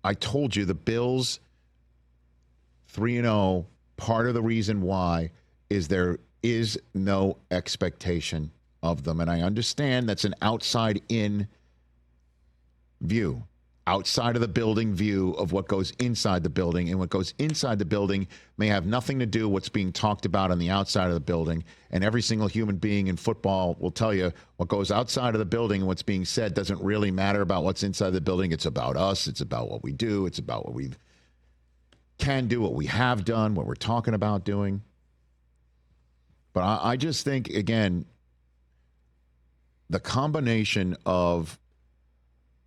I told you the Bills 3-0, part of the reason why is there is no expectation of them. And I understand that's an outside-in view, outside of the building view of what goes inside the building. And what goes inside the building may have nothing to do with what's being talked about on the outside of the building. And every single human being in football will tell you what goes outside of the building and what's being said doesn't really matter about what's inside the building. It's about us. It's about what we do. It's about what we can do, what we have done, what we're talking about doing. But I just think, again, the combination of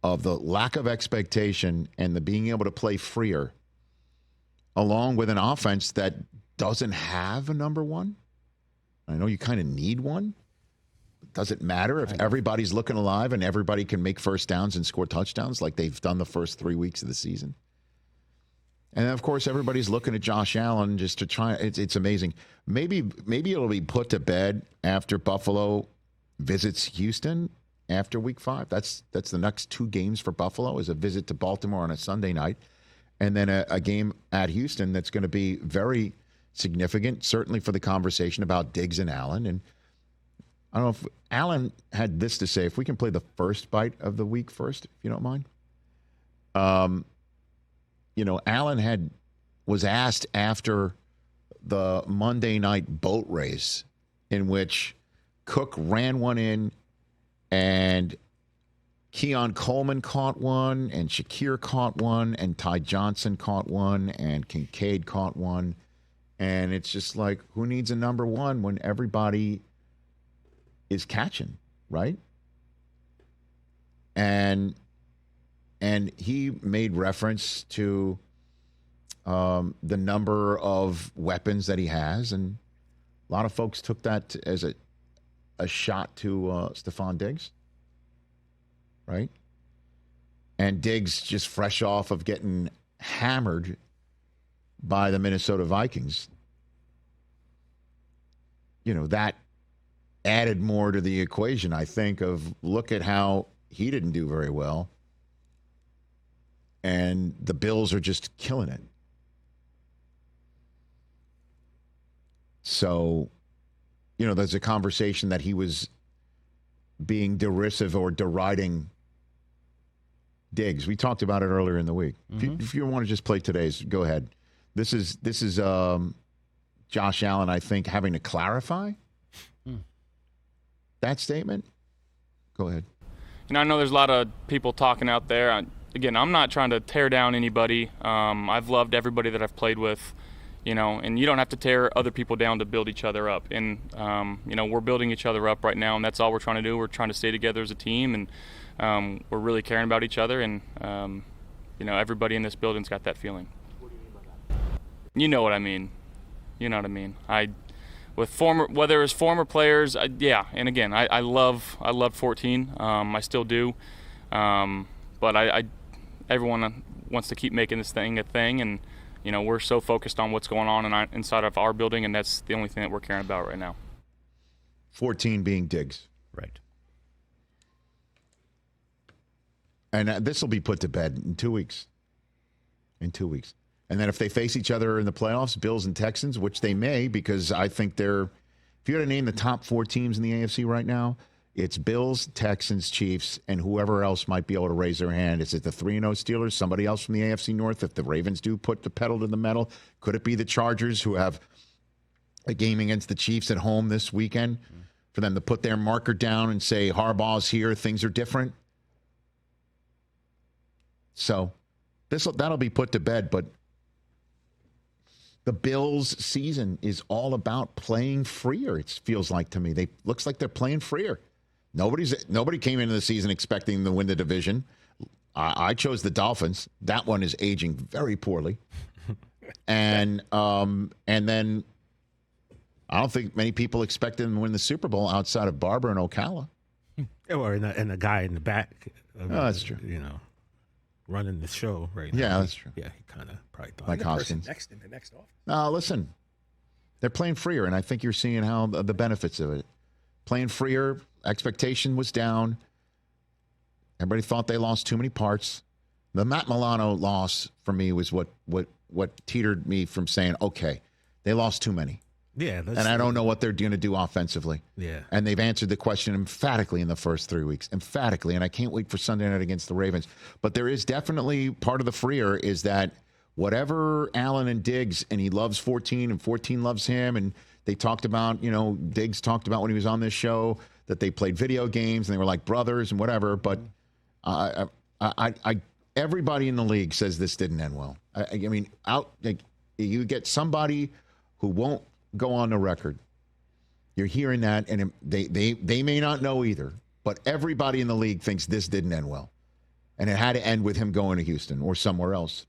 the lack of expectation and the being able to play freer, along with an offense that doesn't have a number one. I know you kind of need one. Does it matter if everybody's looking alive and everybody can make first downs and score touchdowns like they've done the first 3 weeks of the season? And then, of course, everybody's looking at Josh Allen just to try. It's amazing. Maybe it'll be put to bed after Buffalo visits Houston after Week 5. That's the next 2 games for Buffalo, is a visit to Baltimore on a Sunday night, and then a game at Houston that's going to be very significant, certainly for the conversation about Diggs and Allen. And I don't know if Allen had this to say. If we can play the first bite of the week first, if you don't mind. Allen was asked after the Monday night boat race in which Cook ran one in and Keon Coleman caught one and Shakir caught one and Ty Johnson caught one and Kincaid caught one. And it's just like, who needs a number one when everybody is catching, right? And he made reference to the number of weapons that he has, and a lot of folks took that as a shot to Stefon Diggs, right? And Diggs, just fresh off of getting hammered by the Minnesota Vikings, that added more to the equation, I think, of look at how he didn't do very well. And the Bills are just killing it. So, there's a conversation that he was being derisive or deriding Diggs. We talked about it earlier in the week. Mm-hmm. If you want to just play today's, go ahead. This is Josh Allen, I think, having to clarify that statement. Go ahead. I know there's a lot of people talking out there. Again, I'm not trying to tear down anybody. I've loved everybody that I've played with, and you don't have to tear other people down to build each other up. And, we're building each other up right now, and that's all we're trying to do. We're trying to stay together as a team, and we're really caring about each other. And, everybody in this building's got that feeling. What do you mean by that? You know what I mean. You know what I mean. Whether it's former players, and again, I loved 14. I still do. But everyone wants to keep making this thing a thing, and we're so focused on what's going on inside of our building, and that's the only thing that we're caring about right now. 14 being Diggs, right? And this will be put to bed in 2 weeks. And then if they face each other in the playoffs, Bills and Texans, which they may, because I think if you had to name the top 4 teams in the AFC right now, it's Bills, Texans, Chiefs, and whoever else might be able to raise their hand. Is it the 3-0 Steelers, somebody else from the AFC North? If the Ravens do put the pedal to the metal, could it be the Chargers, who have a game against the Chiefs at home this weekend, for them to put their marker down and say, Harbaugh's here, things are different? So that'll be put to bed, but the Bills' season is all about playing freer, it feels like to me. Looks like they're playing freer. Nobody came into the season expecting to win the division. I chose the Dolphins. That one is aging very poorly. And then I don't think many people expected them to win the Super Bowl outside of Barber and Ocala. Or and the guy in the back. That's true. Running the show right now. Yeah, that's true. Yeah, he kind of probably thought. Like Hoskins. In the next office. No, listen. They're playing freer, and I think you're seeing how the benefits of it. Playing freer, expectation was down. Everybody thought they lost too many parts. The Matt Milano loss for me was what teetered me from saying, okay, they lost too many. Yeah. And I don't know what they're going to do offensively. Yeah. And they've answered the question emphatically in the first 3 weeks. Emphatically. And I can't wait for Sunday night against the Ravens. But there is definitely part of the freer is that whatever Allen and Diggs, and he loves 14 and 14 loves him. And they talked about, Diggs talked about when he was on this show that they played video games and they were like brothers and whatever. But everybody in the league says this didn't end well. You get somebody who won't go on the record. You're hearing that, and they may not know either, but everybody in the league thinks this didn't end well. And it had to end with him going to Houston or somewhere else.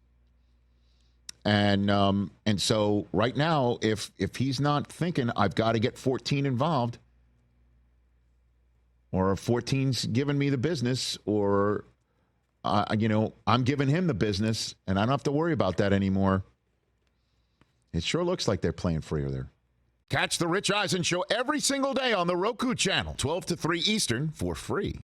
And so right now, if he's not thinking, I've got to get 14 involved, or 14's giving me the business, or, I'm giving him the business, and I don't have to worry about that anymore. It sure looks like they're playing freer there. Catch the Rich Eisen Show every single day on the Roku Channel, 12 to 3 Eastern, for free.